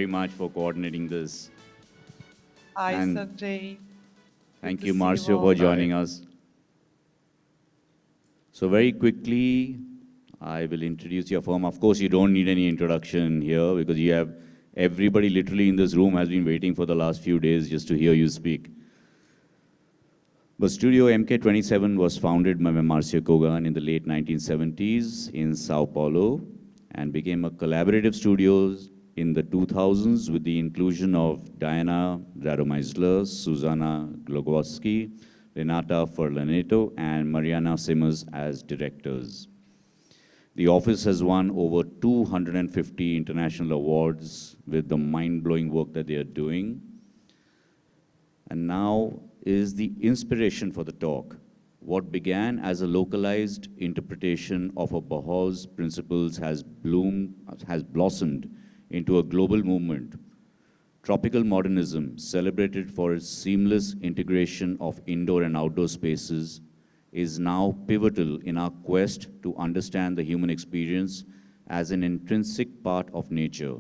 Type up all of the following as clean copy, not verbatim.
very much for coordinating this. Hi, And Sanjay. thank Good you, to see you Marcio, all. for joining us. So very quickly, I will introduce your firm. Of course, you don't need any introduction here because you have everybody literally in this room has been waiting for the last few days just to hear you speak. But Studio MK27 was founded by Marcio Kogan in the late 1970s in Sao Paulo and became a collaborative studio in the 2000s with the inclusion of Diana Radomeisler, Susanna Glogowski, Renata Furlaneto, and Mariana Simmers as directors. The office has won over 250 international awards with the mind-blowing work that they are doing. And now is the inspiration for the talk. What began as a localized interpretation of a Bauhaus principles has blossomed into a global movement. Tropical modernism, celebrated for its seamless integration of indoor and outdoor spaces, is now pivotal in our quest to understand the human experience as an intrinsic part of nature.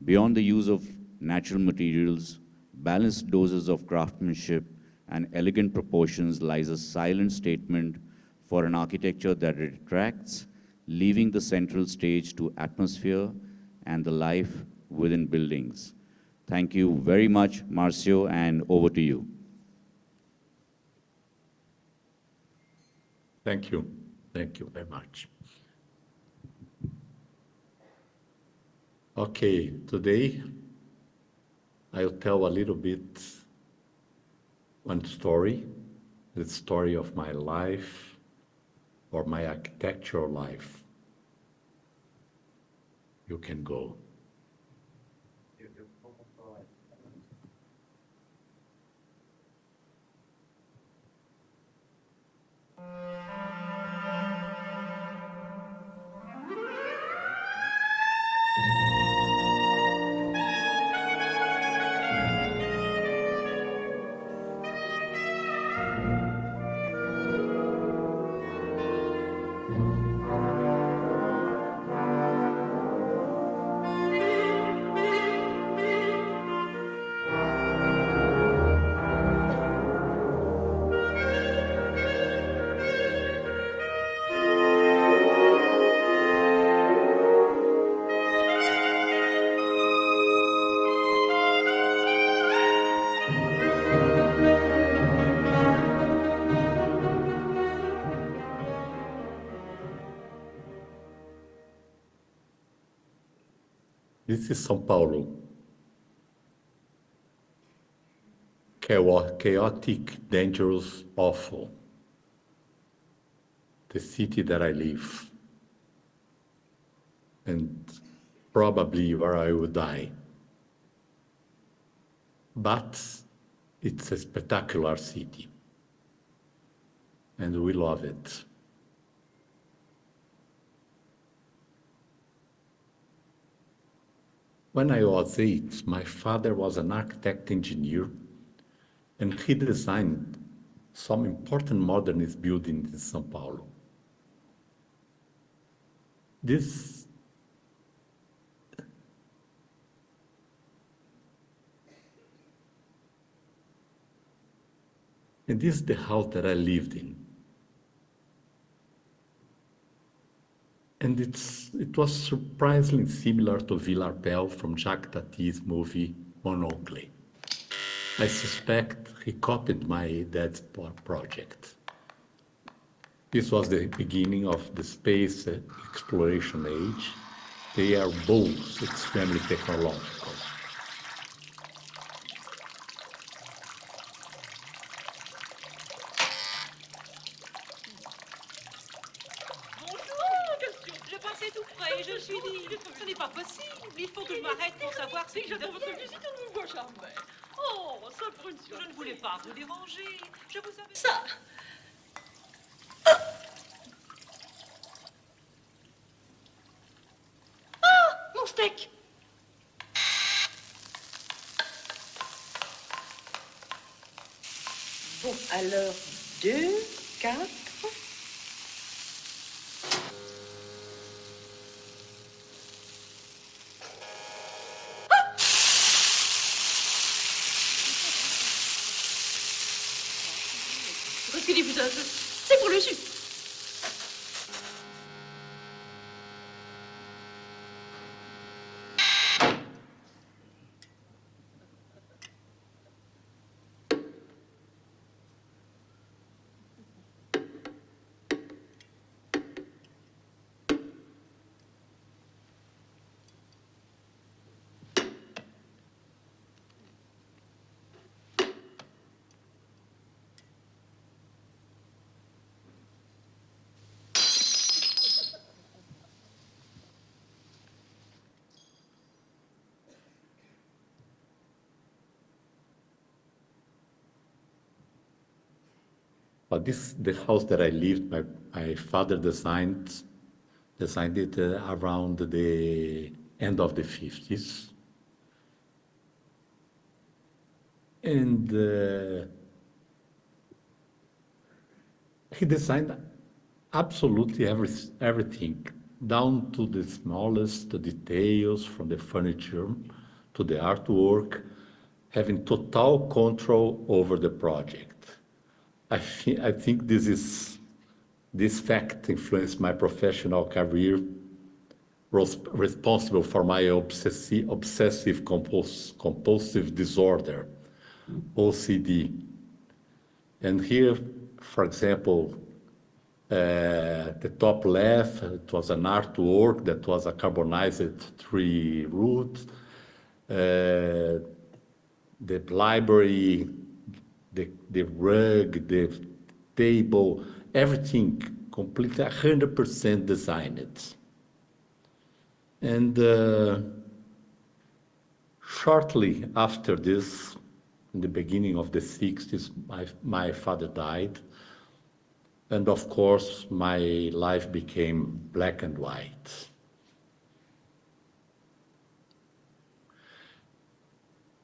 Beyond the use of natural materials, balanced doses of craftsmanship, and elegant proportions lies a silent statement for an architecture that retracts, leaving the central stage to atmosphere and the life within buildings. Thank you very much, Marcio, and over to you. Thank you. Thank you very much. Okay, today I'll tell a little bit one story, the story of my life or my architectural life. You can go. This is São Paulo. Chaotic, dangerous, awful. The city that I live. And probably where I will die. But it's a spectacular city. And we love it. When I was 8, my father was an architect engineer, and he designed some important modernist buildings in São Paulo. This is the house that I lived in. And it was surprisingly similar to Villarpel from Jacques Tati's movie Monocle. I suspect he copied my dad's project. This was the beginning of the space exploration age. They are both extremely technological. Ce n'est pas possible. Il faut que je m'arrête pour savoir ce que j'adore votre visite. On ne voit jamais. Oh, ça pour une surprise. Je ne voulais pas vous déranger. Je vous avais... Ça. Ah, mon steak. Bon, alors, 2, 4... Reculez-vous un peu. C'est pour le jus. But the house that I lived, my father designed it around the end of the 50s. And he designed absolutely everything, down to the smallest details, from the furniture to the artwork, having total control over the project. I think this fact influenced my professional career, was responsible for my obsessive compulsive disorder, OCD. And here, for example, the top left, it was an artwork that was a carbonized tree root. The library, the rug, the table, everything completely 100% designed. And shortly after this, in the beginning of the 60s, my father died. And of course, my life became black and white.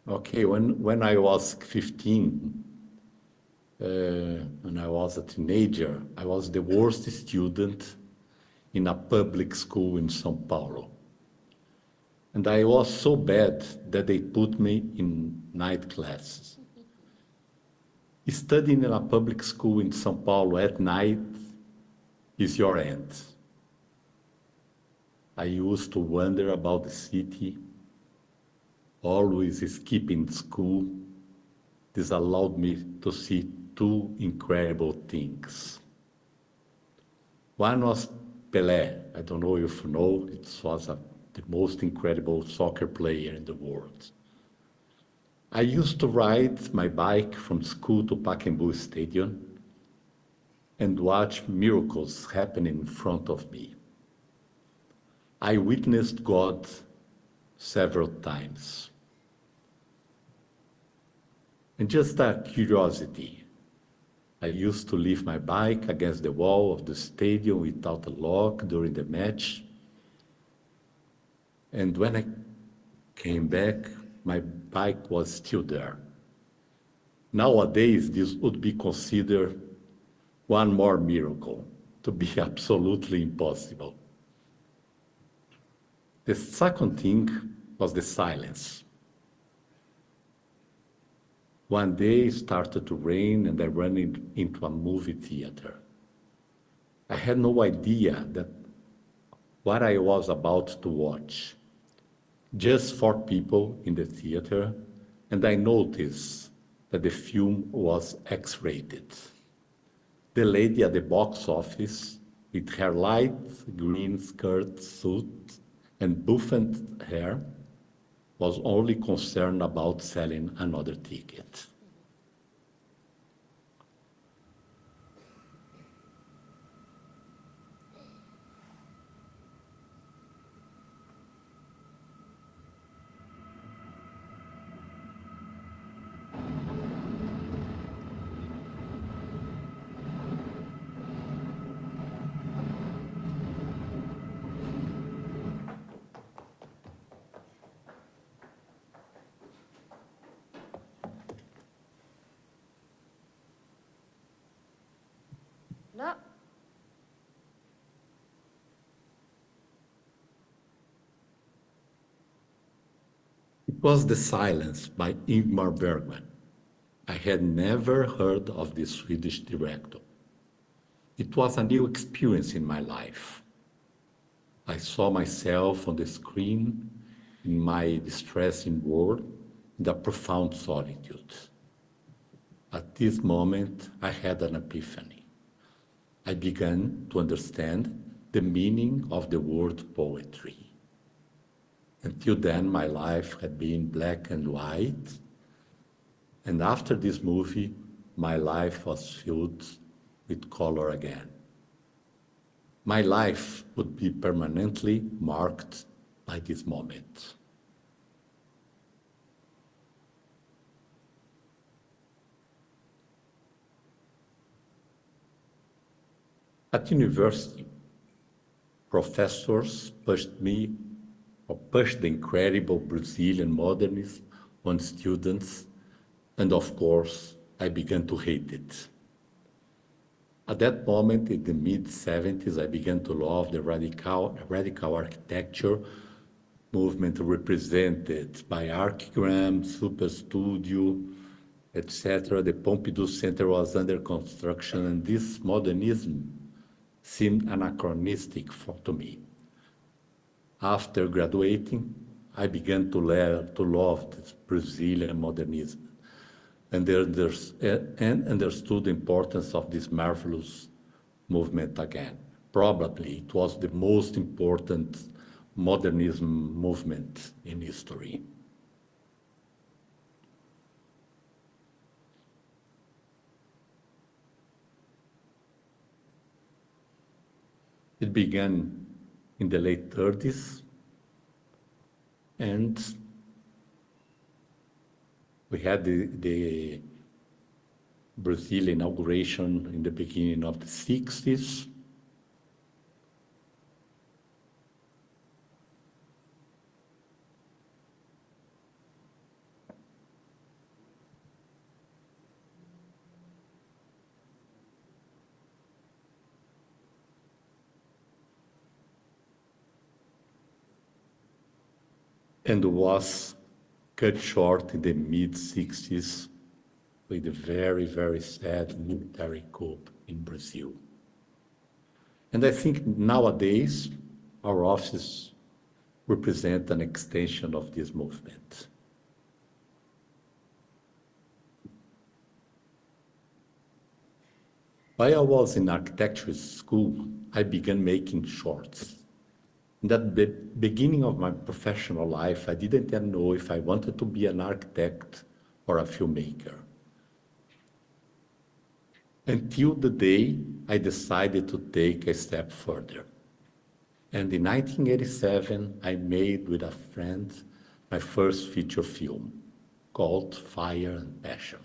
Okay, when I was 15, when I was a teenager, I was the worst student in a public school in São Paulo. And I was so bad that they put me in night classes. Studying in a public school in São Paulo at night is your end. I used to wander about the city, always skipping school. This allowed me to see two incredible things. One was Pelé. I don't know if you know, it was the most incredible soccer player in the world. I used to ride my bike from school to Pacaembu Stadium and watch miracles happening in front of me. I witnessed God several times. And just a curiosity, I used to leave my bike against the wall of the stadium without a lock during the match. And when I came back, my bike was still there. Nowadays, this would be considered one more miracle, to be absolutely impossible. The second thing was the silence. One day it started to rain and I ran into a movie theater. I had no idea that what I was about to watch. Just 4 people in the theater, and I noticed that the film was X-rated. The lady at the box office, with her light green skirt, suit, and bouffant hair, was only concerned about selling another ticket. No. It was The Silence by Ingmar Bergman. I had never heard of this Swedish director. It was a new experience in my life. I saw myself on the screen in my distressing world, in the profound solitude. At this moment, I had an epiphany. I began to understand the meaning of the word poetry. Until then, my life had been black and white, and after this movie, my life was filled with color again. My life would be permanently marked by this moment. At university, professors pushed the incredible Brazilian modernism on students, and of course, I began to hate it. At that moment, in the mid-70s, I began to love the radical architecture movement represented by Archigram, Superstudio, etc. The Pompidou Center was under construction, and this modernism seemed anachronistic to me. After graduating, I began to love this Brazilian modernism and understood the importance of this marvelous movement again. Probably it was the most important modernism movement in history. It began in the late 30s, and we had the Brazil inauguration in the beginning of the 60s. And was cut short in the mid-60s with a very, very sad military coup in Brazil. And I think nowadays our offices represent an extension of this movement. While I was in architecture school, I began making shorts. In that beginning of my professional life, I didn't know if I wanted to be an architect or a filmmaker. Until the day I decided to take a step further. And in 1987, I made with a friend my first feature film called Fire and Passion.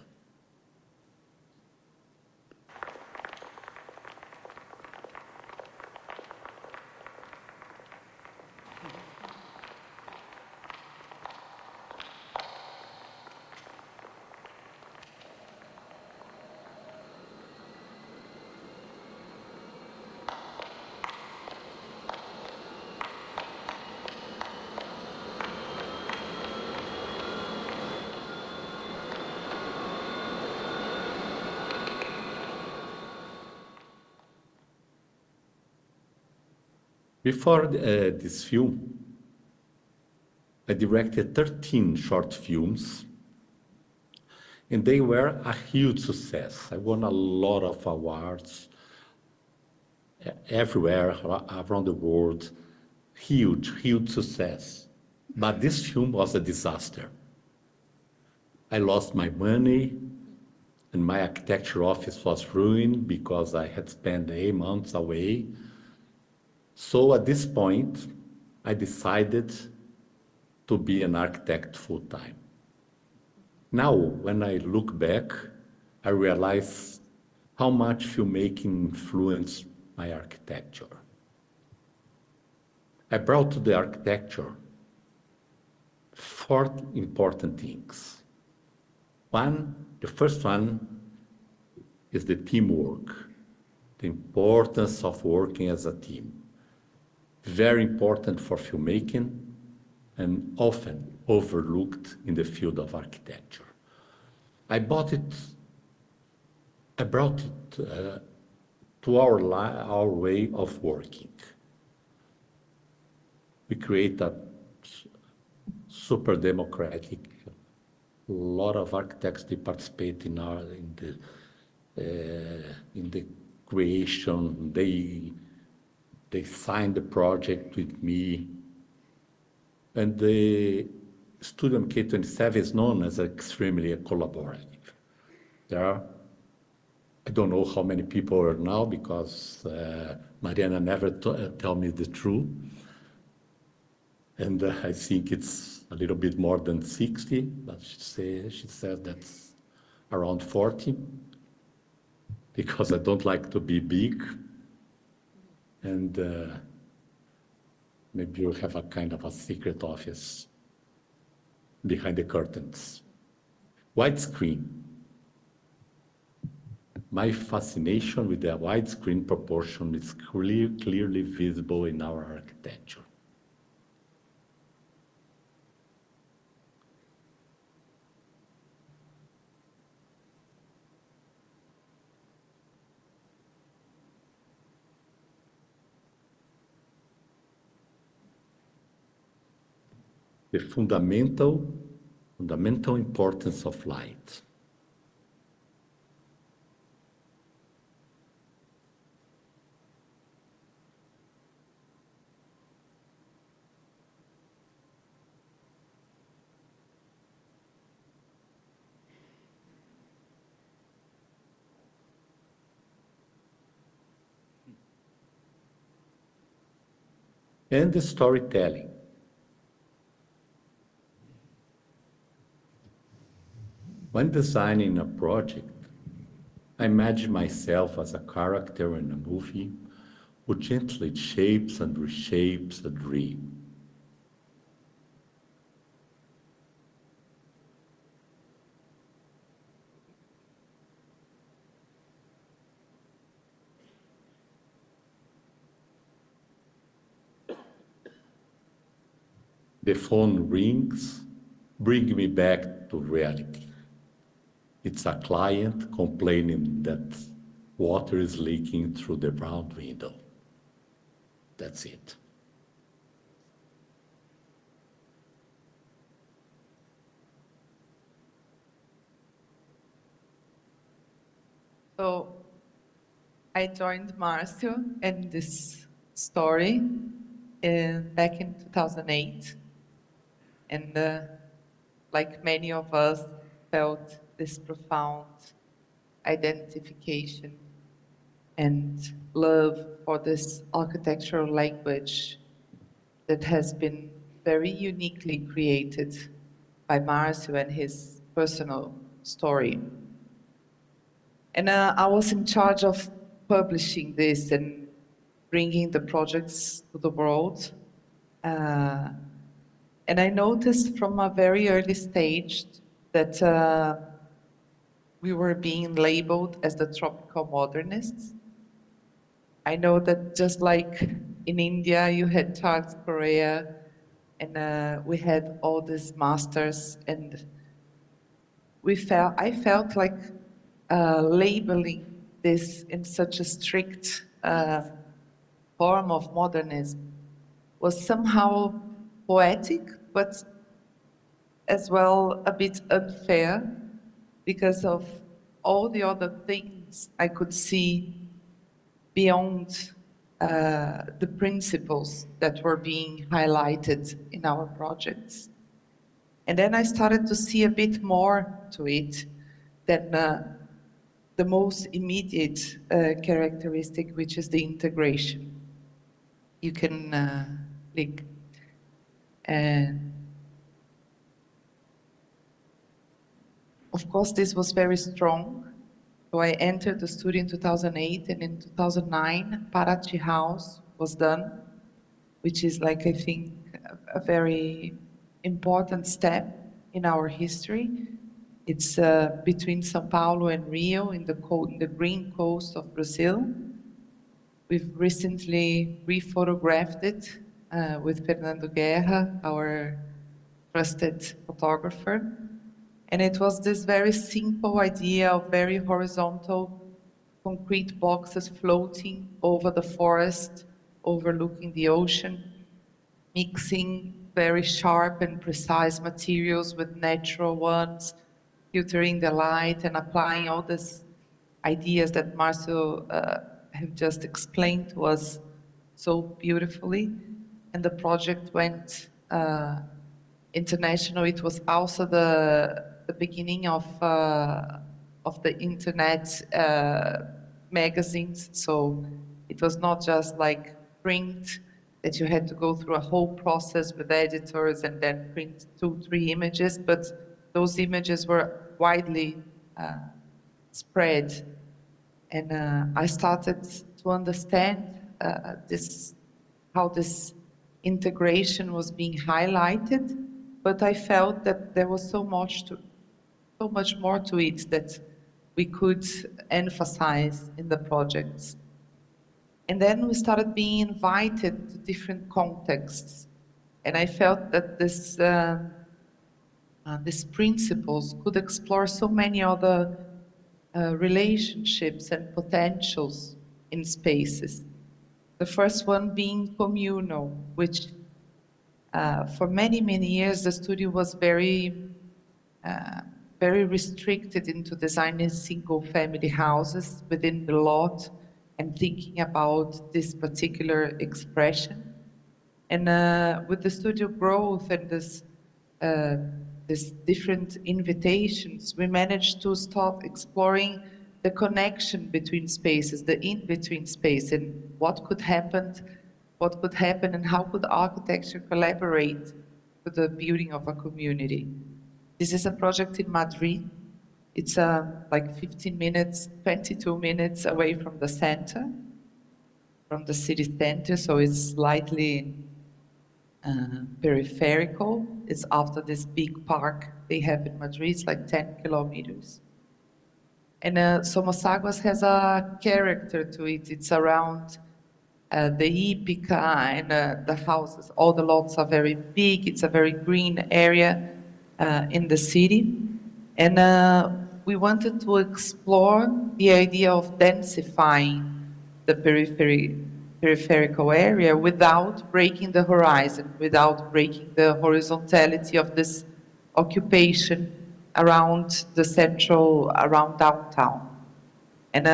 Before this film, I directed 13 short films, and they were a huge success. I won a lot of awards everywhere around the world. Huge, huge success. But this film was a disaster. I lost my money, and my architecture office was ruined because I had spent 8 months away. So at this point, I decided to be an architect full-time. Now, when I look back, I realize how much filmmaking influenced my architecture. I brought to the architecture 4 important things. The first one is the teamwork, the importance of working as a team. Very important for filmmaking and often overlooked in the field of architecture. I brought it to our way of working. We create a super democratic. A lot of architects they participate in the creation. They signed the project with me, and the Studio K27 is known as extremely collaborative. There are, I don't know how many people are now because Mariana never tell me the truth. And I think it's a little bit more than 60, but she said that's around 40, because I don't like to be big. And maybe you have a kind of a secret office behind the curtains. Widescreen. My fascination with the widescreen proportion is clearly visible in our architecture. The fundamental importance of light. And the storytelling. When designing a project, I imagine myself as a character in a movie who gently shapes and reshapes a dream. The phone rings, bring me back to reality. It's a client complaining that water is leaking through the round window. That's it. So I joined Marcio and this story back in 2008. And like many of us, felt this profound identification and love for this architectural language that has been very uniquely created by Marcio and his personal story. And I was in charge of publishing this and bringing the projects to the world. And I noticed from a very early stage that we were being labeled as the tropical modernists. I know that just like in India, you had Charles Correa, and we had all these masters, and I felt like labeling this in such a strict form of modernism was somehow poetic, but as well a bit unfair because of all the other things I could see beyond the principles that were being highlighted in our projects. And then I started to see a bit more to it than the most immediate characteristic, which is the integration. You can click. And of course, this was very strong. So I entered the studio in 2008, and in 2009, Paraty House was done, which is like, I think, a very important step in our history. It's between São Paulo and Rio in the green coast of Brazil. We've recently rephotographed it with Fernando Guerra, our trusted photographer. And it was this very simple idea of very horizontal concrete boxes floating over the forest, overlooking the ocean, mixing very sharp and precise materials with natural ones, filtering the light and applying all these ideas that Marcio have just explained to us so beautifully. And the project went international. It was also the beginning of the internet magazines. So it was not just like print, that you had to go through a whole process with editors and then print 2-3 images, but those images were widely spread. And I started to understand how this integration was being highlighted, but I felt that there was so much more to it that we could emphasize in the projects. And then we started being invited to different contexts. And I felt that these principles could explore so many other relationships and potentials in spaces. The first one being communal, which for many, many years, the studio was very restricted into designing single-family houses within the lot and thinking about this particular expression. And with the studio growth and these different invitations, we managed to start exploring the connection between spaces, the in-between space, and what could happen and how could architecture collaborate with the building of a community. This is a project in Madrid. It's like 15 minutes, 22 minutes away from the center, from the city center, so it's slightly peripheral. It's after this big park they have in Madrid. It's like 10 kilometers. And Somosaguas has a character to it. It's around the Ipica and the houses. All the lots are very big. It's a very green area in the city. And we wanted to explore the idea of densifying the peripheral area without breaking the horizon, without breaking the horizontality of this occupation around the around downtown. And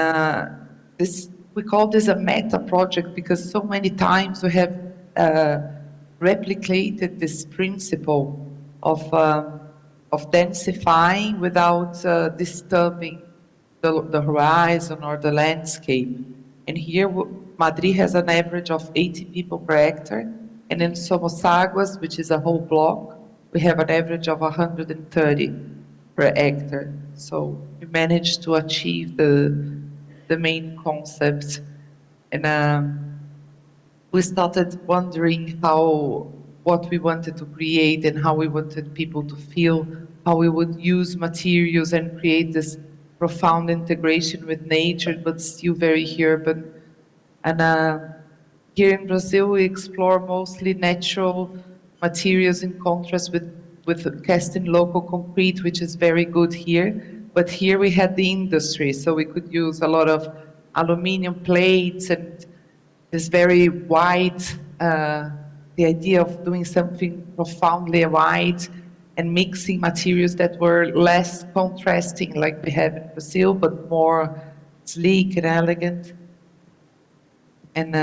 we call this a meta project because so many times we have replicated this principle of densifying without disturbing the horizon or the landscape. And here, Madrid has an average of 80 people per hectare, and in Somosaguas, which is a whole block, we have an average of 130 per hectare. So we managed to achieve the main concept. And we started wondering what we wanted to create and how we wanted people to feel, how we would use materials and create this profound integration with nature, but still very urban. And here in Brazil, we explore mostly natural materials in contrast with casting local concrete, which is very good here. But here we had the industry, so we could use a lot of aluminum plates and this very wide, the idea of doing something profoundly wide and mixing materials that were less contrasting like we have in Brazil, but more sleek and elegant. And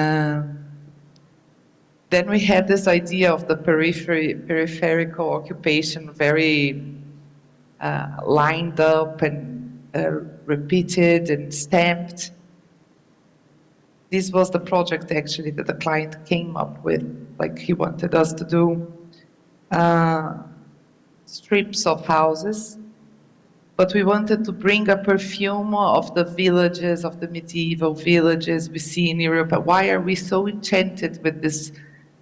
then we had this idea of the peripheral occupation, very lined up and repeated and stamped. This was the project actually that the client came up with, like he wanted us to do strips of houses, but we wanted to bring a perfume of the villages, of the medieval villages we see in Europe. Why are we so enchanted with these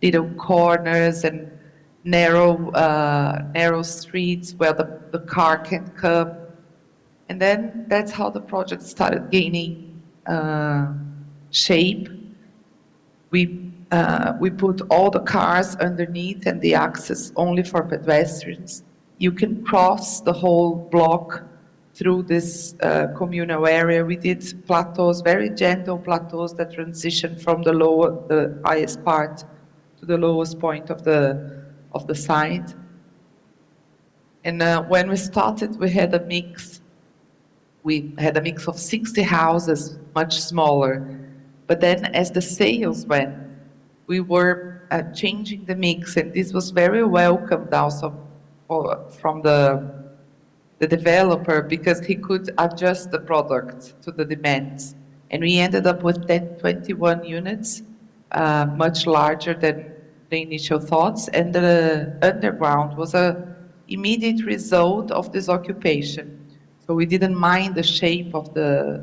little corners and narrow streets where the car can come? And then that's how the project started gaining shape. We put all the cars underneath and the access only for pedestrians. you can cross the whole block through this communal area. We did plateaus, very gentle plateaus that transition from the highest part to the lowest point of the site. And when we started, we had a mix. We had a mix of 60 houses, much smaller. But then as the sales went, we were changing the mix, and this was very welcomed also from the developer, because he could adjust the product to the demands. And we ended up with 21 units, much larger than the initial thoughts, and the underground was an immediate result of this occupation. So we didn't mind the shape of the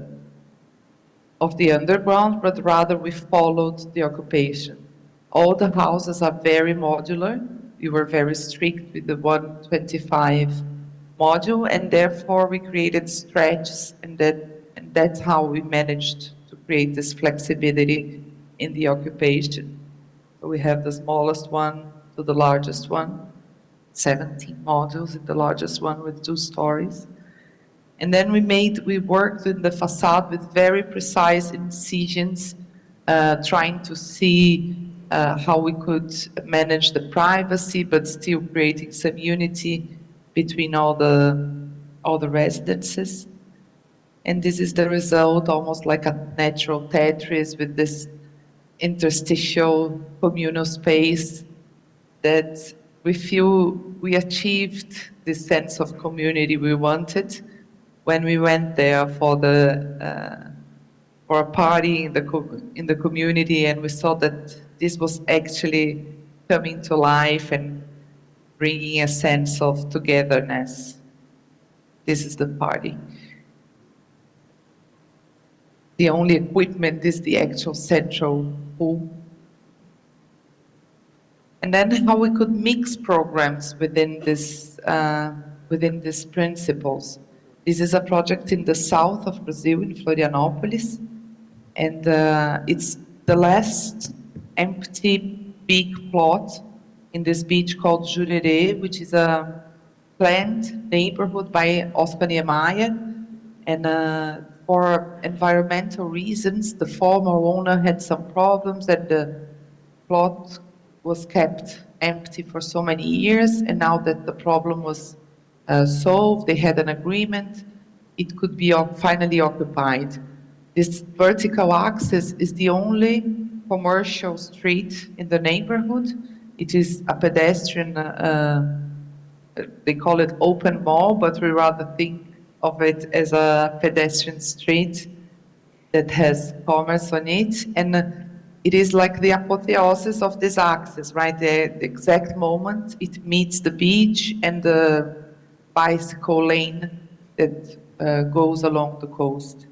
underground, but rather we followed the occupation. All the houses are very modular. We were very strict with the 125 module, and therefore we created stretches, and that's how we managed to create this flexibility in the occupation. So we have the smallest one to the largest one, 17 modules in the largest one with 2 stories. And then we worked in the facade with very precise incisions, trying to see how we could manage the privacy, but still creating some unity between all the residences. And this is the result, almost like a natural Tetris with this interstitial communal space that we feel we achieved this sense of community we wanted when we went there for a party in the community, and we saw that this was actually coming to life and bringing a sense of togetherness. This is the party. The only equipment is the actual central pool. And then how we could mix programs within these principles. This is a project in the south of Brazil, in Florianópolis, and it's the last empty big plot in this beach called Jurerê, which is a planned neighborhood by Oscar Niemeyer, and for environmental reasons, the former owner had some problems, and the plot was kept empty for so many years, and now that the problem was solved, they had an agreement, it could be finally occupied. This vertical axis is the only commercial street in the neighborhood. It is a pedestrian, they call it open mall, but we rather think of it as a pedestrian street that has commerce on it. And it is like the apotheosis of this axis, right? The exact moment it meets the beach and the bicycle lane that goes along the coast.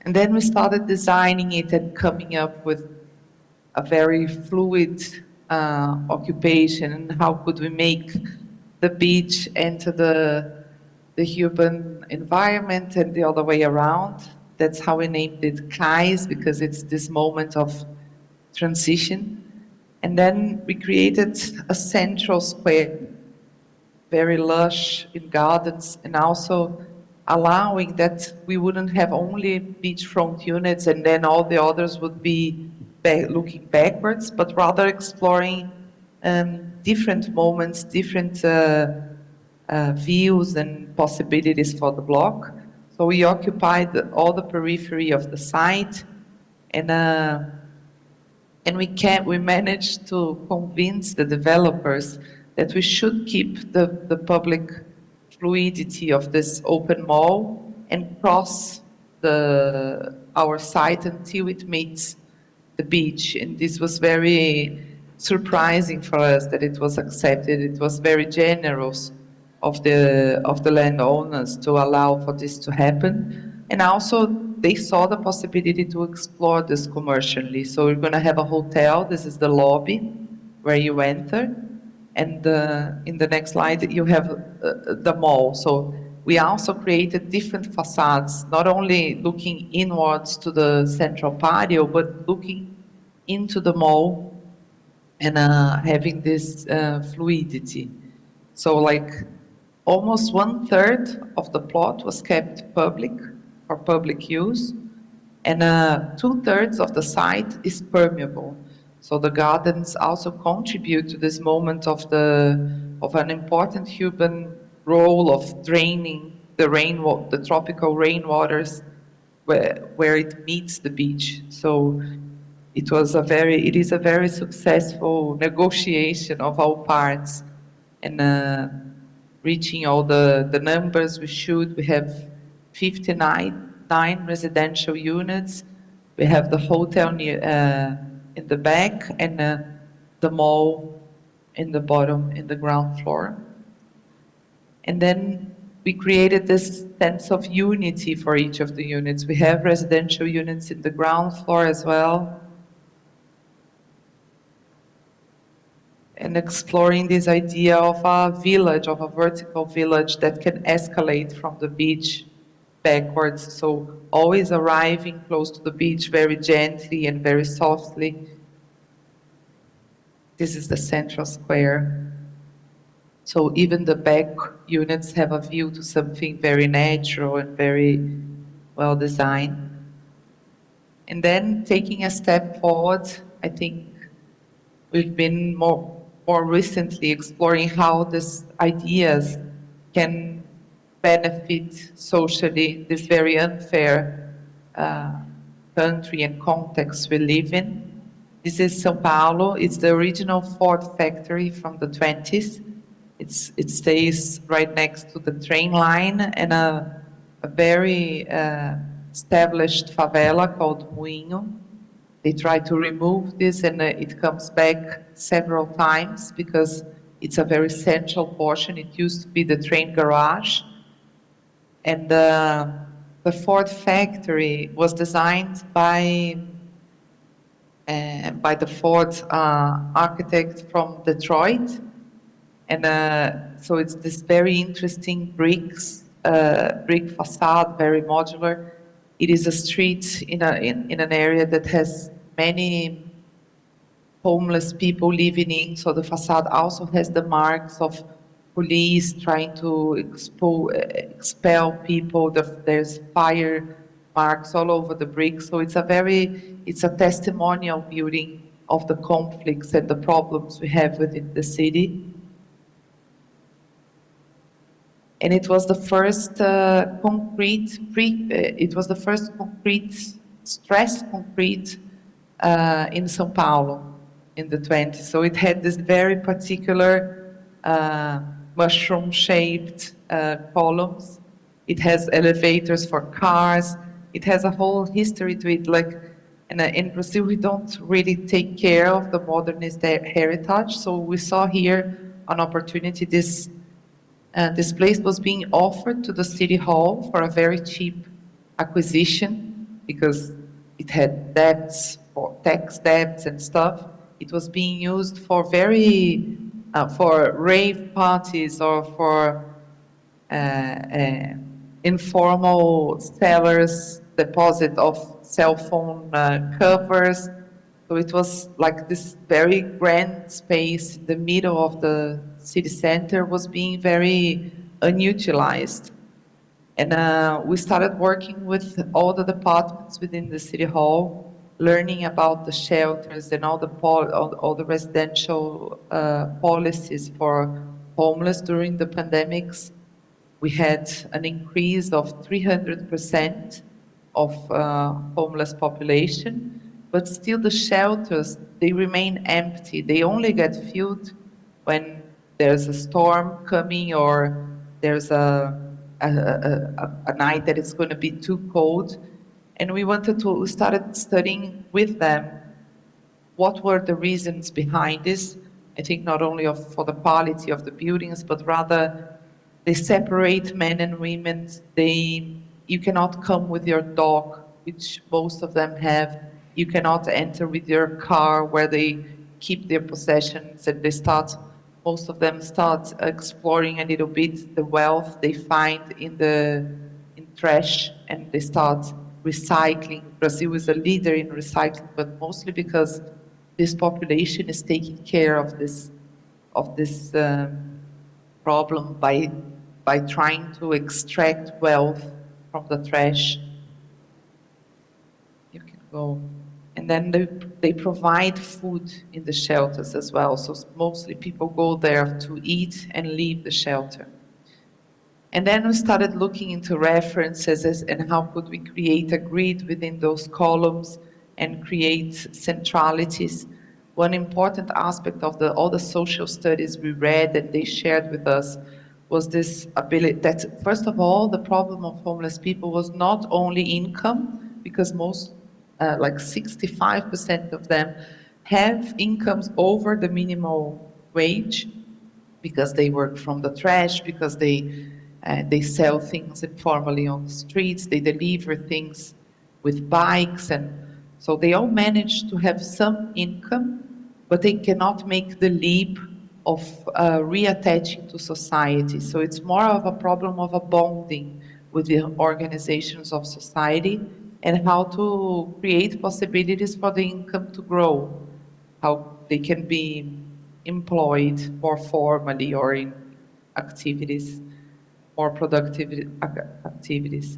And then we started designing it and coming up with a very fluid occupation, and how could we make the beach enter the urban environment and the other way around. That's how we named it Cais, because it's this moment of transition. And then we created a central square, very lush in gardens, and also allowing that we wouldn't have only beachfront units and then all the others would be looking backwards, but rather exploring different moments, different views and possibilities for the block. So we occupied all the periphery of the site, and we managed to convince the developers that we should keep the public fluidity of this open mall and cross our site until it meets the beach. And this was very surprising for us that it was accepted. It was very generous of the landowners to allow for this to happen. And also they saw the possibility to explore this commercially. So we're going to have a hotel. This is the lobby where you enter. And in the next slide, you have the mall. So we also created different facades, not only looking inwards to the central patio, but looking into the mall and having this fluidity. So like almost 1/3 of the plot was kept public for public use, and 2/3 of the site is permeable. So the gardens also contribute to this moment of an important human role of draining the tropical rainwaters where it meets the beach. So it is a very successful negotiation of all parts, and reaching all the numbers we should. We have 59 residential units. We have the hotel in the back, and the mall in the bottom, in the ground floor. And then we created this sense of unity for each of the units. We have residential units in the ground floor as well. And exploring this idea of a village, of a vertical village that can escalate from the beach backwards. So always arriving close to the beach very gently and very softly. This is the central square. So even the back units have a view to something very natural and very well designed. And then taking a step forward, I think we've been more recently exploring how these ideas can benefit socially this very unfair country and context we live in. This is São Paulo. It's the original Ford factory from the 20s. It stays right next to the train line, and a very established favela called Moinho. They try to remove this, and it comes back several times because it's a very central portion. It used to be the train garage. And the Ford factory was designed by the Ford architect from Detroit. And so it's this very interesting brick facade, very modular. It is a street in an area that has many homeless people living in, so the facade also has the marks of police trying to expel people. There's fire marks all over the brick, so it's a testimonial building of the conflicts and the problems we have within the city. And it was the first stressed concrete in São Paulo in the 20s. So it had this very particular mushroom-shaped columns. It has elevators for cars. It has a whole history to it. And in Brazil, we don't really take care of the modernist heritage. So we saw here an opportunity. This place was being offered to the city hall for a very cheap acquisition because it had debts, for tax debts and stuff. It was being used for for rave parties or for informal sellers' deposit of cell phone covers. So it was like this very grand space in the middle of the city center was being very unutilized. And we started working with all the departments within the city hall, learning about the shelters and all the residential policies for homeless during the pandemics. We had an increase of 300% of homeless population, but still the shelters, they remain empty. They only get filled when there's a storm coming or there's a night that it's going to be too cold. And we started studying with them what were the reasons behind this. I think not only for the quality of the buildings, but rather they separate men and women. You cannot come with your dog, which most of them have. You cannot enter with your car where they keep their possessions, and most of them start exploring a little bit the wealth they find in trash, and they start recycling. Brazil is a leader in recycling, but mostly because this population is taking care of this problem by trying to extract wealth from the trash. You can go. And then they provide food in the shelters as well. So mostly people go there to eat and leave the shelter. And then we started looking into references and how could we create a grid within those columns and create centralities. One important aspect of all the social studies we read and they shared with us was this ability that, first of all, the problem of homeless people was not only income, because most, like 65% of them have incomes over the minimal wage, because they work from the trash, because they sell things informally on the streets, they deliver things with bikes, and so they all manage to have some income, but they cannot make the leap of reattaching to society. So it's more of a problem of a bonding with the organizations of society and how to create possibilities for the income to grow, how they can be employed more formally or in activities, more productive activities.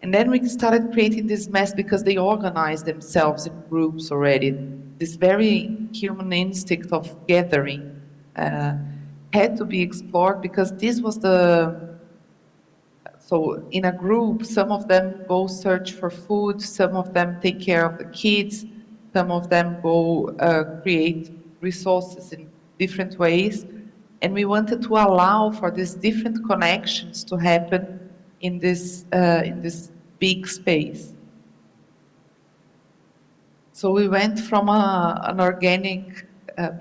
And then we started creating this mess because they organized themselves in groups already. This very human instinct of gathering had to be explored, because this was so in a group, some of them go search for food, some of them take care of the kids, some of them go create resources in different ways. And we wanted to allow for these different connections to happen in this big space. So we went from an organic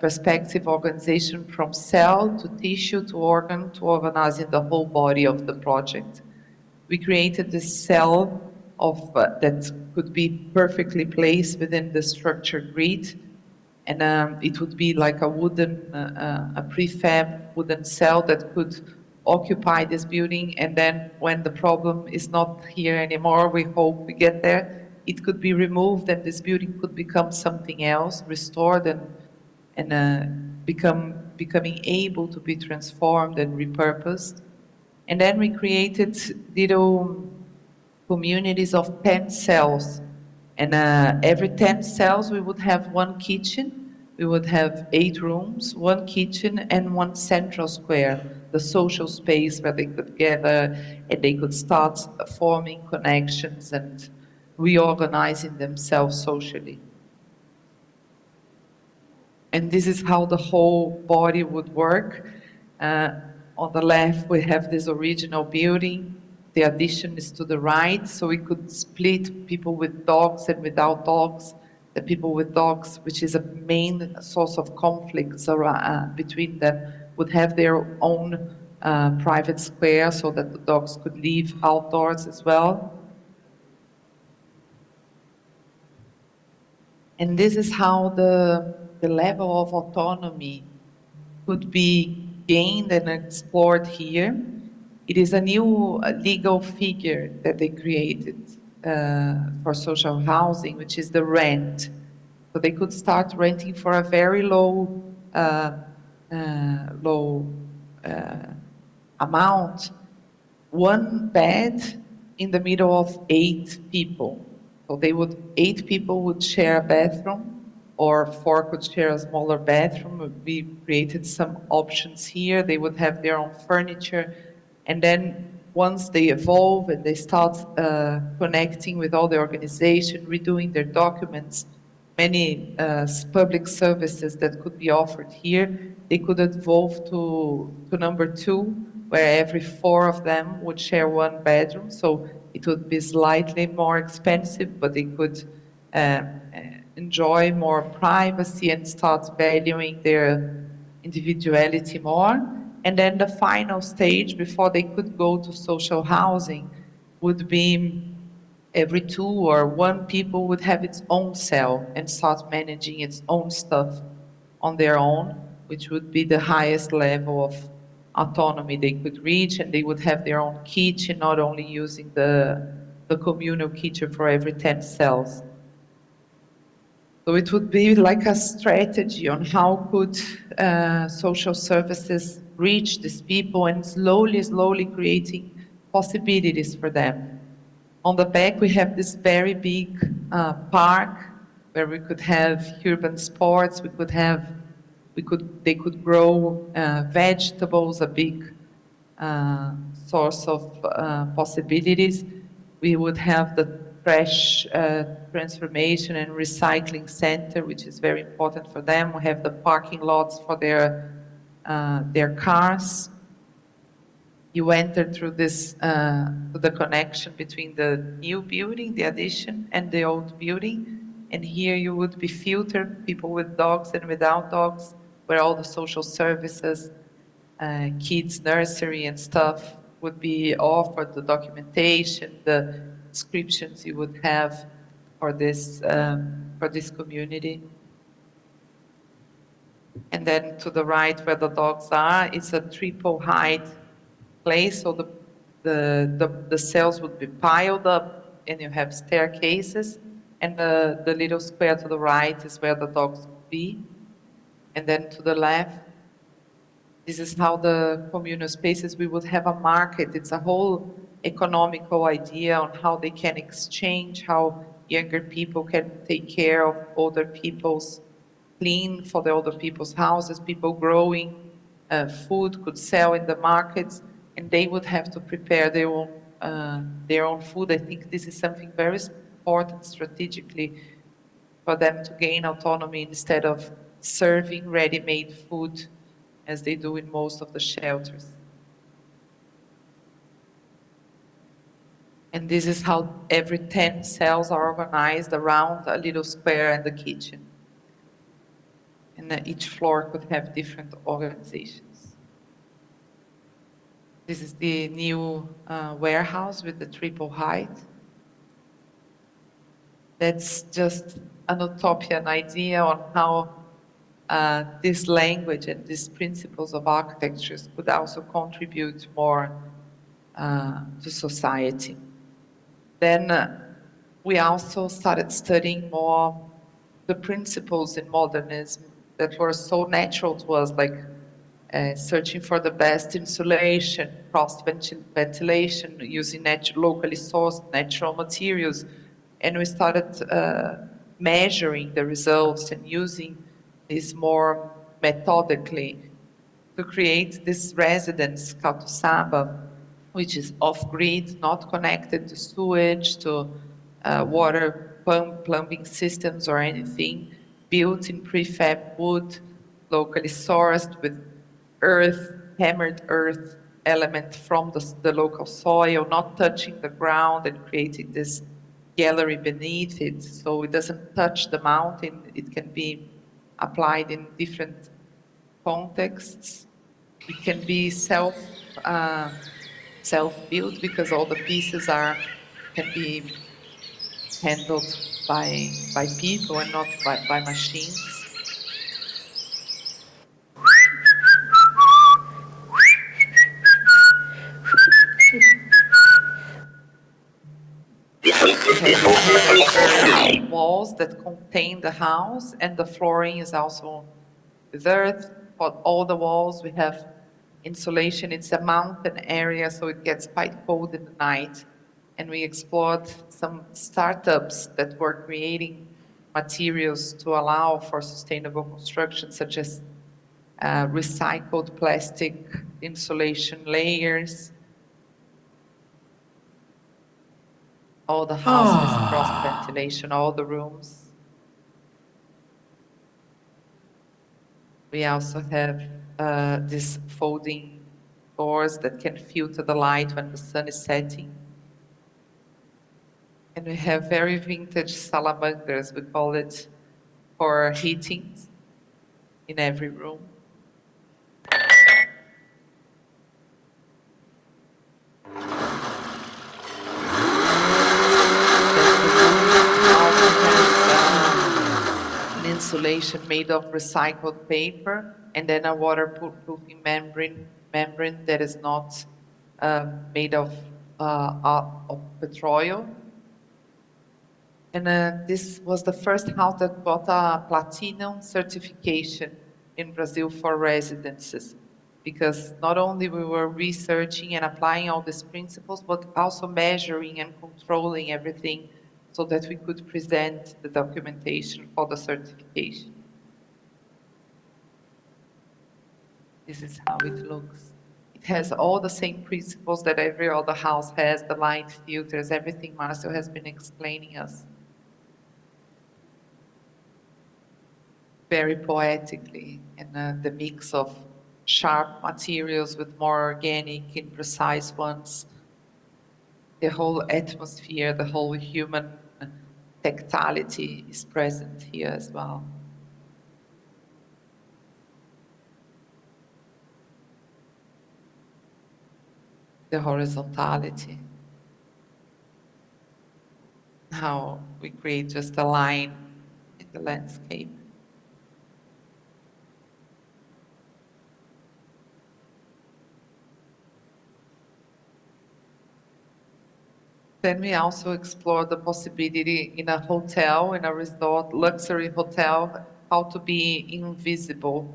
perspective organization, from cell to tissue to organ to organizing the whole body of the project. We created this cell that could be perfectly placed within the structured grid. And it would be like a wooden, a prefab wooden cell that could occupy this building. And then when the problem is not here anymore, we hope we get there, it could be removed and this building could become something else, restored and becoming able to be transformed and repurposed. And then we created little communities of 10 cells. And every 10 cells, we would have one kitchen, we would have 8 rooms, one kitchen, and one central square, the social space where they could gather and they could start forming connections and reorganizing themselves socially. And this is how the whole body would work. On the left, we have this original building. The addition is to the right, so we could split people with dogs and without dogs. The people with dogs, which is a main source of conflicts between them, would have their own private square so that the dogs could live outdoors as well. And this is how the level of autonomy could be gained and explored here. It is a new legal figure that they created for social housing, which is the rent. So they could start renting for a very low amount, one bed in the middle of 8 people. So 8 people would share a bathroom, or 4 could share a smaller bathroom. We created some options here. They would have their own furniture. And then once they evolve and they start connecting with all the organization, redoing their documents, many public services that could be offered here, they could evolve to number 2, where every 4 of them would share one bedroom. So it would be slightly more expensive, but they could enjoy more privacy and start valuing their individuality more. And then the final stage before they could go to social housing would be every 2 or 1 people would have its own cell and start managing its own stuff on their own, which would be the highest level of autonomy they could reach, and they would have their own kitchen, not only using the communal kitchen for every 10 cells. So it would be like a strategy on how could social services reach these people and slowly creating possibilities for them. On the back, we have this very big park where we could have urban sports. They could grow vegetables, a big source of possibilities. We would have the trash transformation and recycling center, which is very important for them. We have the parking lots for their cars. You enter through this, the connection between the new building, the addition, and the old building. And here you would be filtered, people with dogs and without dogs, where all the social services, kids nursery and stuff would be offered, the documentation, the descriptions you would have for this community. And then to the right where the dogs are, it's a triple height place, so the cells would be piled up and you have staircases, and the little square to the right is where the dogs would be. And then to the left, this is how the communal spaces, we would have a market. It's a whole economical idea on how they can exchange, how younger people can take care of older people's, clean for the older people's houses, people growing food could sell in the markets, and they would have to prepare their own food. I think this is something very important strategically for them to gain autonomy instead of serving ready-made food as they do in most of the shelters. And this is how every 10 cells are organized around a little square and the kitchen. And each floor could have different organizations. This is the new warehouse with the triple height. That's just an utopian idea on how this language and these principles of architectures could also contribute more to society. Then we also started studying more the principles in modernism that were so natural to us, like searching for the best insulation, cross ventilation, using locally sourced natural materials. And we started measuring the results and using this more methodically to create this residence, Saba, which is off-grid, not connected to sewage, to water plumbing systems or anything, built in prefab wood, locally sourced with earth, hammered earth element from the local soil, not touching the ground and creating this gallery beneath it, so it doesn't touch the mountain. It can be applied in different contexts. It can be self-built because all the pieces can be handled by people and not by machines. Walls that contain the house, and the flooring is also with earth. For all the walls, we have insulation. It's a mountain area, so it gets quite cold in the night. And we explored some startups that were creating materials to allow for sustainable construction, such as recycled plastic insulation layers. All the house has cross ventilation, all the rooms. We also have these folding doors that can filter the light when the sun is setting. And we have very vintage salamanders, we call it, for heating in every room. Insulation made of recycled paper, and then a waterproofing membrane that is not made of petroleum. And this was the first house that got a platinum certification in Brazil for residences, because not only we were researching and applying all these principles, but also measuring and controlling everything so that we could present the documentation for the certification. This is how it looks. It has all the same principles that every other house has, the light filters, everything Marcio has been explaining us. Very poetically, and the mix of sharp materials with more organic, imprecise ones. The whole atmosphere, the whole human tactility is present here as well. The horizontality. How we create just a line in the landscape. Then we also explore the possibility in a hotel, in a resort, luxury hotel, how to be invisible.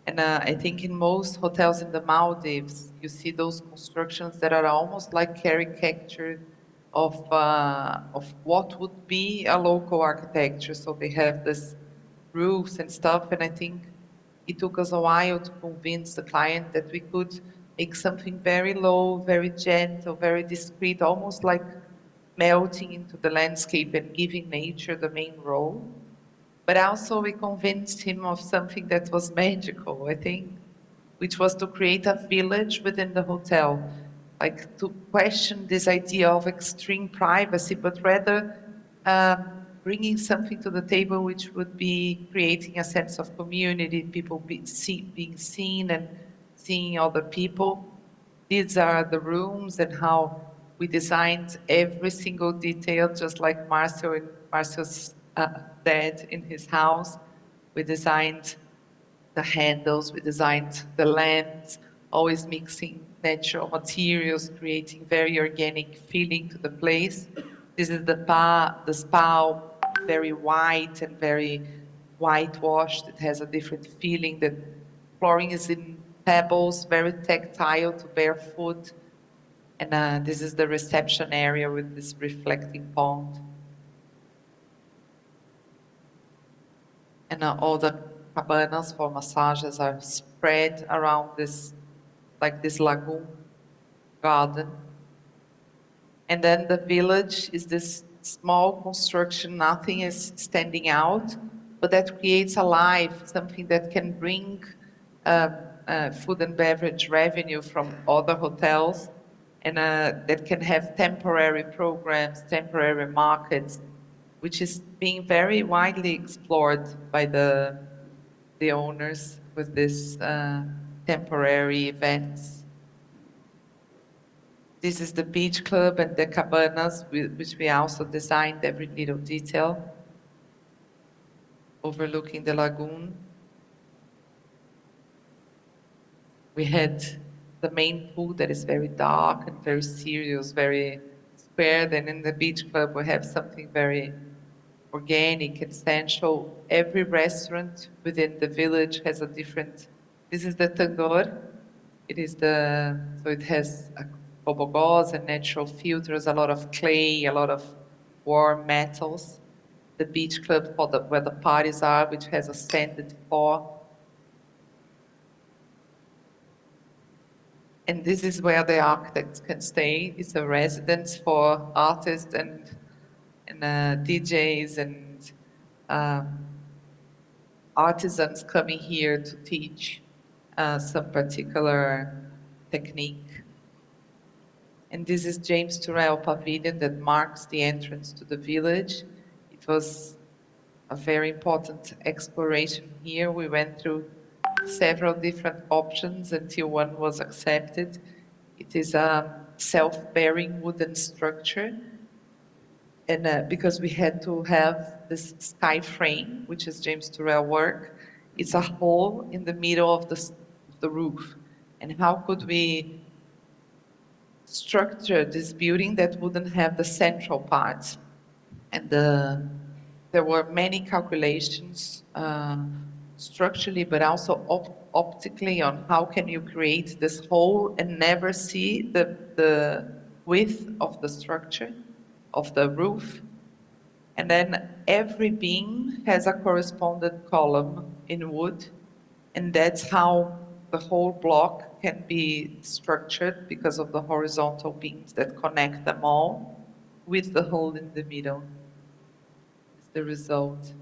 And I think in most hotels in the Maldives, you see those constructions that are almost like caricature of what would be a local architecture. So they have this roofs and stuff, and I think it took us a while to convince the client that we could make something very low, very gentle, very discreet, almost like melting into the landscape and giving nature the main role. But also we convinced him of something that was magical, I think, which was to create a village within the hotel, like to question this idea of extreme privacy, but rather bringing something to the table which would be creating a sense of community, people being seen and seeing other people. These are the rooms and how we designed every single detail, just like Marcio's dad in his house. We designed the handles, we designed the lamps, always mixing natural materials, creating very organic feeling to the place. This is the spa, very white and very whitewashed. It has a different feeling. The flooring is in pebbles, very tactile to barefoot. And this is the reception area with this reflecting pond. And all the cabanas for massages are spread around this, like this lagoon garden. And then the village is this small construction, nothing is standing out, but that creates a life, something that can bring food and beverage revenue from other hotels, and that can have temporary programs, temporary markets, which is being very widely explored by the owners with this temporary events. This is the beach club and the cabanas, which we also designed every little detail, overlooking the lagoon. We had the main pool that is very dark and very serious, very square. Then in the beach club, we have something very organic and sensual. Every restaurant within the village has a different. This is the tandoor. It is so it has tobogós and natural filters, a lot of clay, a lot of warm metals. The beach club where the parties are, which has a sanded floor. And this is where the architects can stay. It's a residence for artists and DJs and artisans coming here to teach some particular technique. And this is James Turrell Pavilion that marks the entrance to the village. It was a very important exploration here. We went through several different options until one was accepted. It is a self-bearing wooden structure. And because we had to have this sky frame, which is James Turrell work, it's a hole in the middle of the roof. And how could we structure this building that wouldn't have the central part? And there were many calculations structurally, but also optically on how can you create this hole and never see the width of the structure, of the roof. And then every beam has a corresponding column in wood, and that's how the whole block can be structured because of the horizontal beams that connect them all with the hole in the middle. Is the result.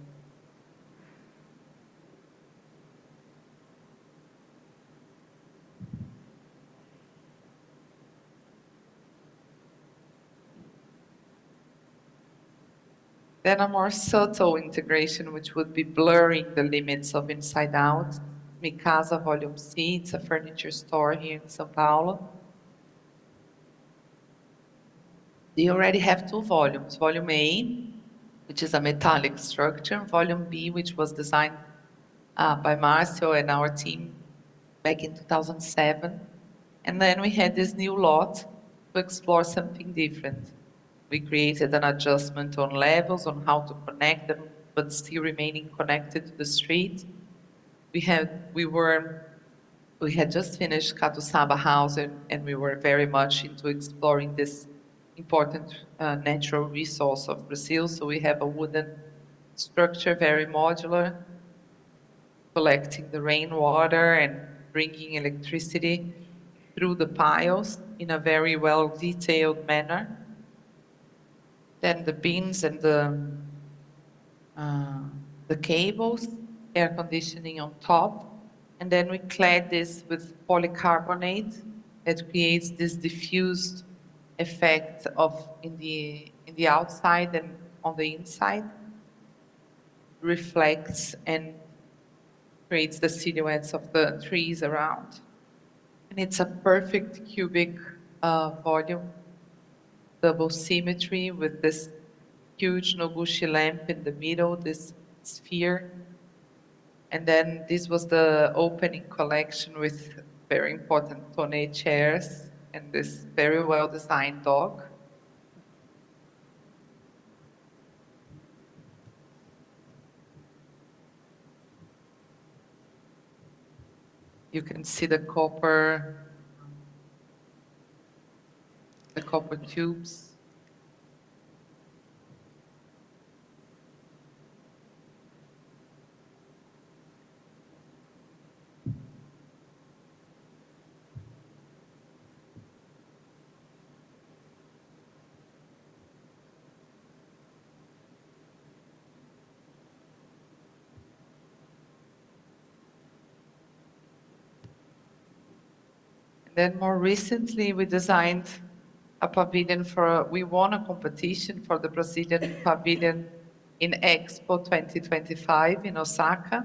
Then a more subtle integration, which would be blurring the limits of Inside Out. Mi Casa Volume C, it's a furniture store here in São Paulo. They already have two volumes, Volume A, which is a metallic structure, and Volume B, which was designed by Marcio and our team back in 2007. And then we had this new lot to explore something different. We created an adjustment on levels, on how to connect them, but still remaining connected to the street. We had just finished Catuçaba House, and we were very much into exploring this important natural resource of Brazil. So we have a wooden structure, very modular, collecting the rainwater and bringing electricity through the piles in a very well detailed manner. Then the beams and the cables, air conditioning on top, and then we clad this with polycarbonate that creates this diffused effect of in the outside and on the inside, reflects and creates the silhouettes of the trees around. And it's a perfect cubic volume, double symmetry with this huge Noguchi lamp in the middle, this sphere. And then this was the opening collection with very important tonneau chairs and this very well-designed dog. You can see the copper tubes. Then more recently, we designed a pavilion we won a competition for the Brazilian pavilion in Expo 2025 in Osaka.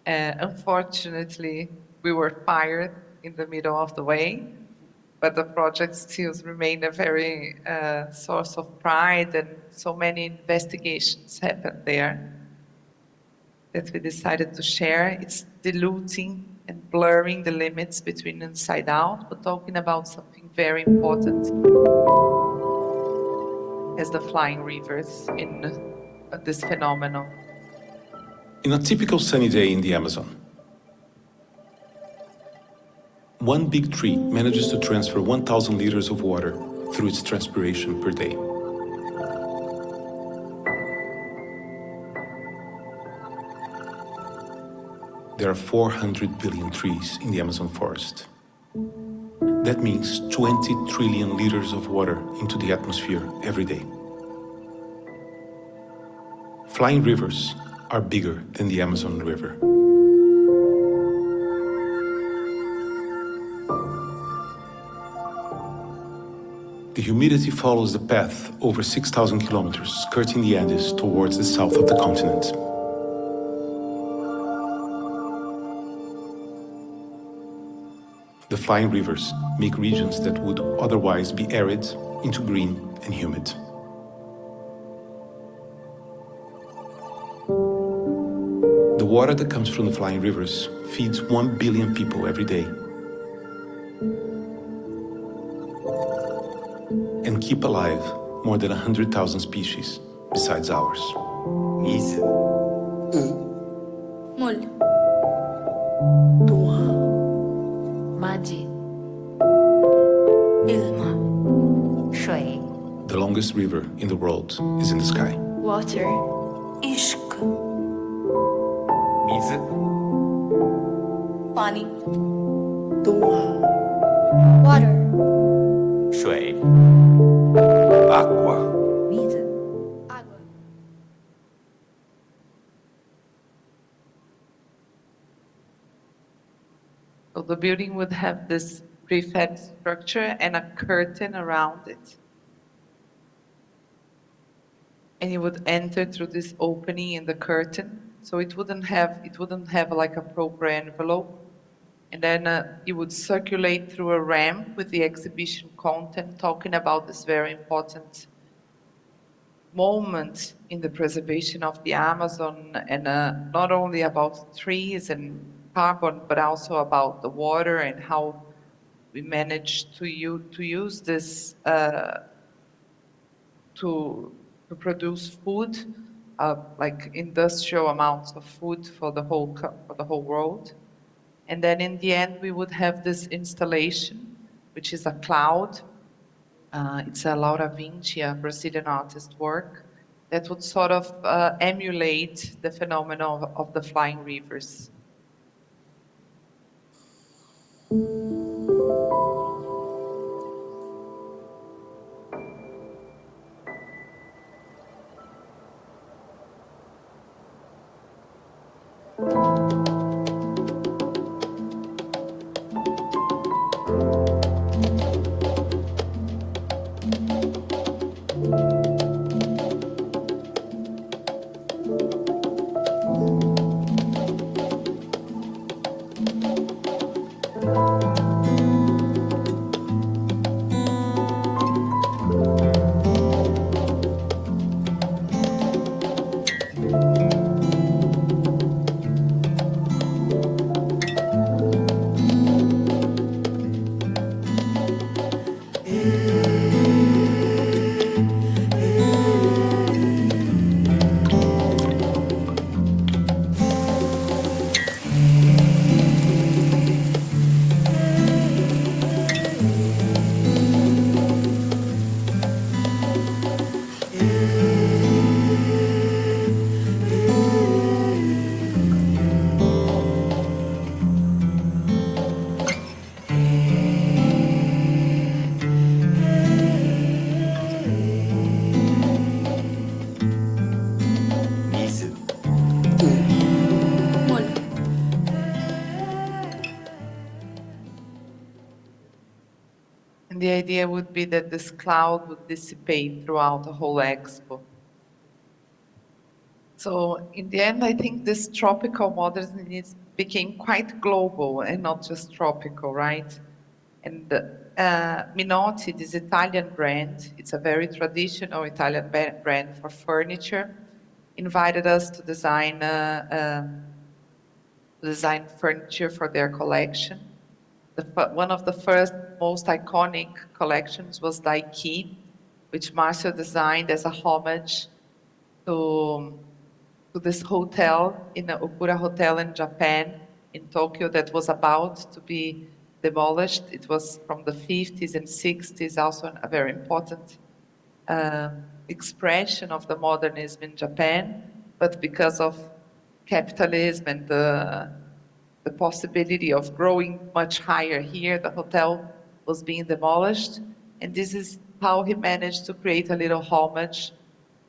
Unfortunately, we were fired in the middle of the way, but the project still remained a very source of pride, and so many investigations happened there that we decided to share. It's diluting and blurring the limits between Inside Out, but talking about something very important as the flying rivers in this phenomenon. In a typical sunny day in the Amazon, one big tree manages to transfer 1,000 liters of water through its transpiration per day. There are 400 billion trees in the Amazon forest. That means 20 trillion liters of water into the atmosphere every day. Flying rivers are bigger than the Amazon River. The humidity follows the path over 6,000 kilometers, skirting the Andes towards the south of the continent. The flying rivers make regions that would otherwise be arid into green and humid. The water that comes from the flying rivers feeds 1 billion people every day and keep alive more than 100,000 species besides ours. 水 물, 도와, 마지, 일마, 水, The longest river in the world is in the sky. water, 이슈크,水 पानी, 도와, water, 水 Aqua. 水, agua. So the building would have this prefab structure and a curtain around it. And you would enter through this opening in the curtain. So it wouldn't have like a proper envelope. And then you would circulate through a ramp with the exhibition content talking about this very important moment in the preservation of the Amazon, and not only about trees and carbon, but also about the water and how we managed to use this to produce food, like industrial amounts of food for the whole world. And then in the end, we would have this installation, which is a cloud. It's a Laura Vinci, a Brazilian artist work, that would sort of emulate the phenomenon of the flying rivers. And the idea would be that this cloud would dissipate throughout the whole expo. So in the end, I think this tropical modernism became quite global and not just tropical, right? And Minotti, this Italian brand, it's a very traditional Italian brand for furniture, invited us to design furniture for their collection. One of the first, most iconic collections was Daiki, which Marcio designed as a homage to this hotel, in the Okura Hotel in Japan, in Tokyo, that was about to be demolished. It was from the 50s and 60s, also a very important expression of the modernism in Japan, but because of capitalism and the possibility of growing much higher here, the hotel was being demolished. And this is how he managed to create a little homage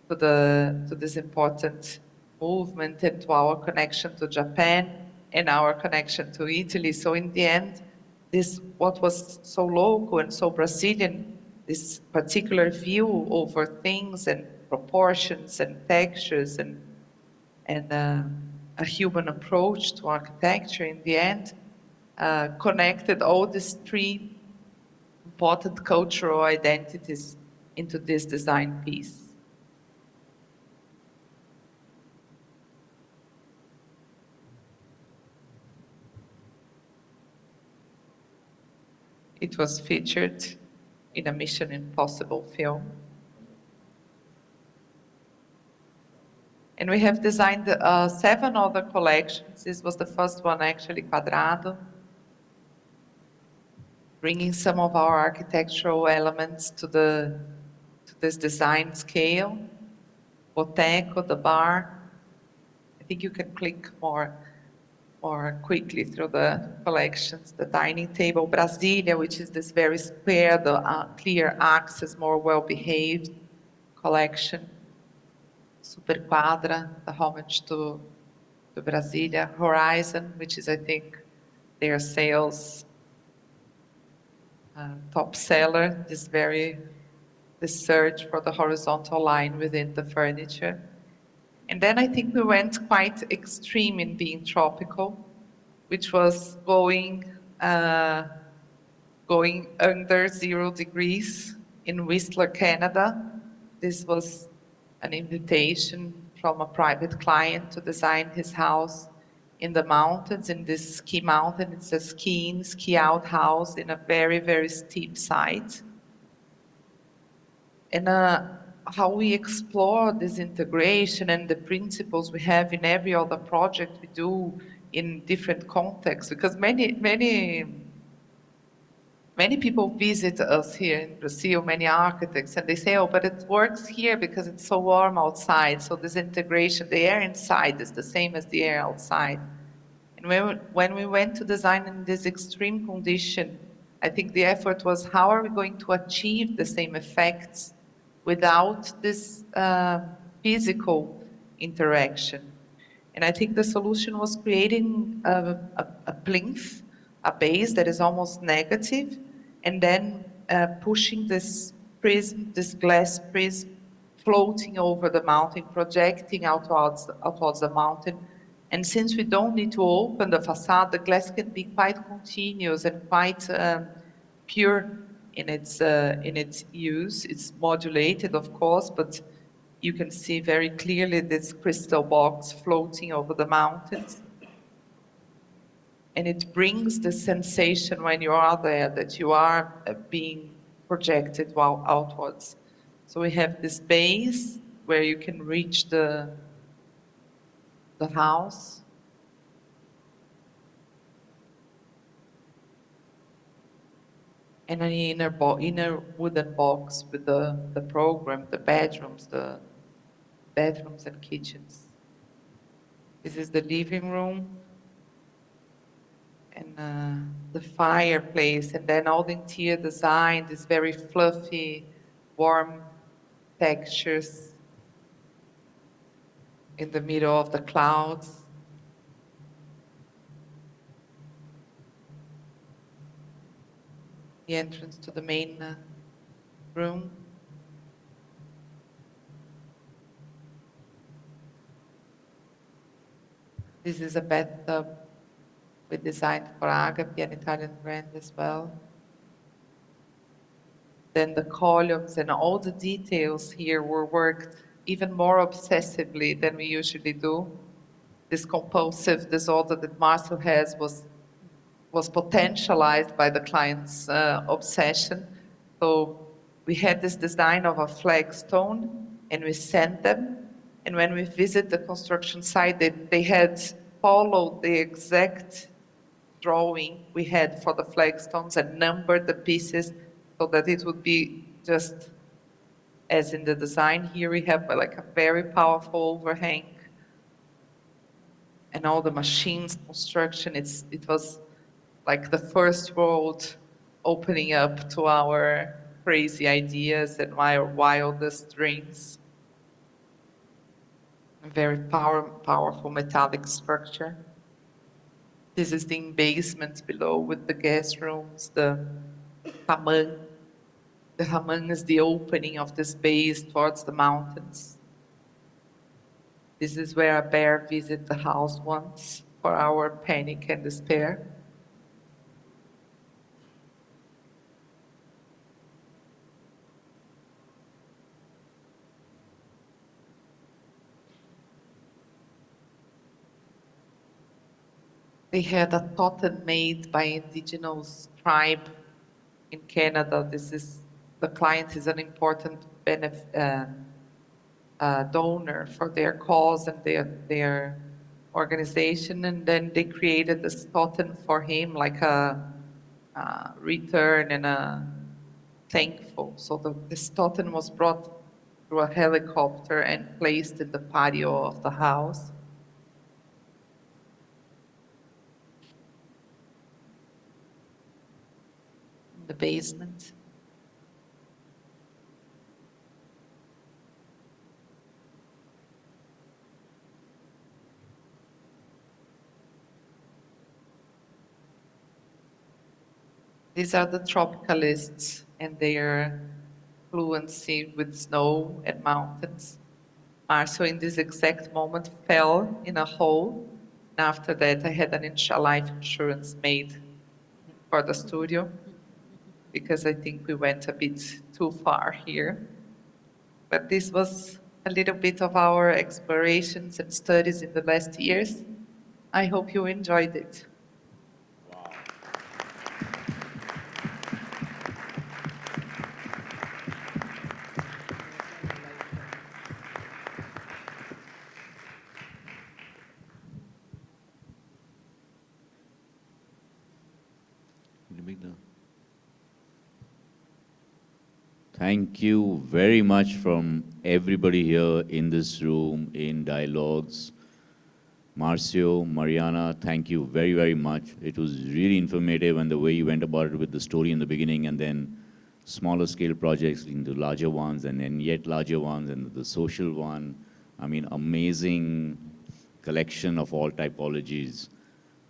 to this important movement and to our connection to Japan and our connection to Italy. So in the end, what was so local and so Brazilian, this particular view over things and proportions and textures and a human approach to architecture, in the end, connected all these three important cultural identities into this design piece. It was featured in a Mission Impossible film. And we have designed 7 other collections. This was the first one, actually, Quadrado, bringing some of our architectural elements to this design scale. Boteco, the bar. I think you can click more quickly through the collections. The dining table, Brasilia, which is this very square, the clear axis, more well-behaved collection. Super Quadra, the homage to Brasilia. Horizon, which is, I think, their sales top seller, this search for the horizontal line within the furniture. And then I think we went quite extreme in being tropical, which was going under 0 degrees in Whistler, Canada. This was an invitation from a private client to design his house in the mountains, in this ski mountain. It's a ski out house in a very, very steep site. And how we explore this integration and the principles we have in every other project we do in different contexts, because many people visit us here in Brazil, many architects, and they say, oh, but it works here because it's so warm outside. So this integration, the air inside is the same as the air outside. And when we went to design in this extreme condition, I think the effort was, how are we going to achieve the same effects without this physical interaction? And I think the solution was creating a plinth, a base that is almost negative, and then pushing this prism, this glass prism, floating over the mountain, projecting outwards the mountain. And since we don't need to open the facade, the glass can be quite continuous and quite pure in its use. It's modulated, of course, but you can see very clearly this crystal box floating over the mountains. And it brings the sensation when you are there that you are being projected while outwards. So we have this base where you can reach the house. And an inner wooden box with the program, the bedrooms and kitchens. This is the living room and the fireplace, and then all the interior design, this very fluffy, warm textures in the middle of the clouds. The entrance to the main room. This is a bathtub we designed for Agape, an Italian brand as well. Then the columns and all the details here were worked even more obsessively than we usually do. This compulsive disorder that Marcio has was potentialized by the client's obsession. So we had this design of a flagstone, and we sent them. And when we visit the construction site, they had followed the exact drawing we had for the flagstones and numbered the pieces so that it would be just as in the design. Here we have like a very powerful overhang and all the machines construction. It was like the first world opening up to our crazy ideas and my wildest dreams. A very powerful metallic structure. This is the basement below with the guest rooms, the hammam. The hammam is the opening of this base towards the mountains. This is where a bear visited the house once for our panic and despair. They had a totem made by indigenous tribe in Canada. The client is an important donor for their cause and their organization, and then they created this totem for him, like a return and a thankful. So this totem was brought through a helicopter and placed in the patio of the house. In the basement. These are the tropicalists and their fluency with snow and mountains. Marcio, in this exact moment, fell in a hole. And after that, I had a life insurance made for the studio because I think we went a bit too far here. But this was a little bit of our explorations and studies in the last years. I hope you enjoyed it. Thank you very much from everybody here in this room, in Dialogues. Marcio, Mariana, thank you very, very much. It was really informative, and the way you went about it with the story in the beginning and then smaller scale projects into larger ones and then yet larger ones and the social one. I mean, amazing collection of all typologies.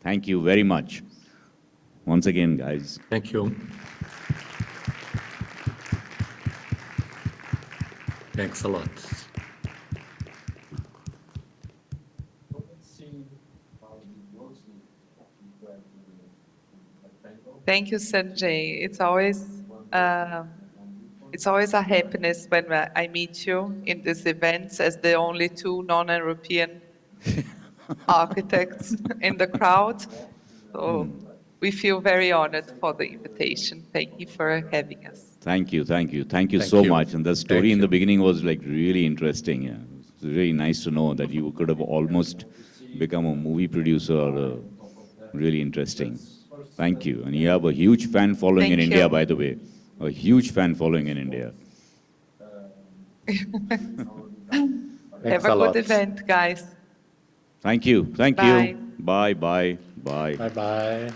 Thank you very much. Once again, guys. Thank you. Thanks a lot. Thank you, Sanjay. It's always a happiness when I meet you in these events as the only two non-European architects in the crowd. So we feel very honored for the invitation. Thank you for having us. Thank you, thank you. Thank you Thank so you. much. And the story Thank in the you. beginning was like really interesting. Yeah. It's really nice to know that you could have almost become a movie producer or really interesting. Thank you. And you have a huge fan following in Thank India, you. by the way. A huge fan following in India. Have a a lot. good event, guys. Thank you. Thank Bye. you. Bye, bye, bye. Bye-bye.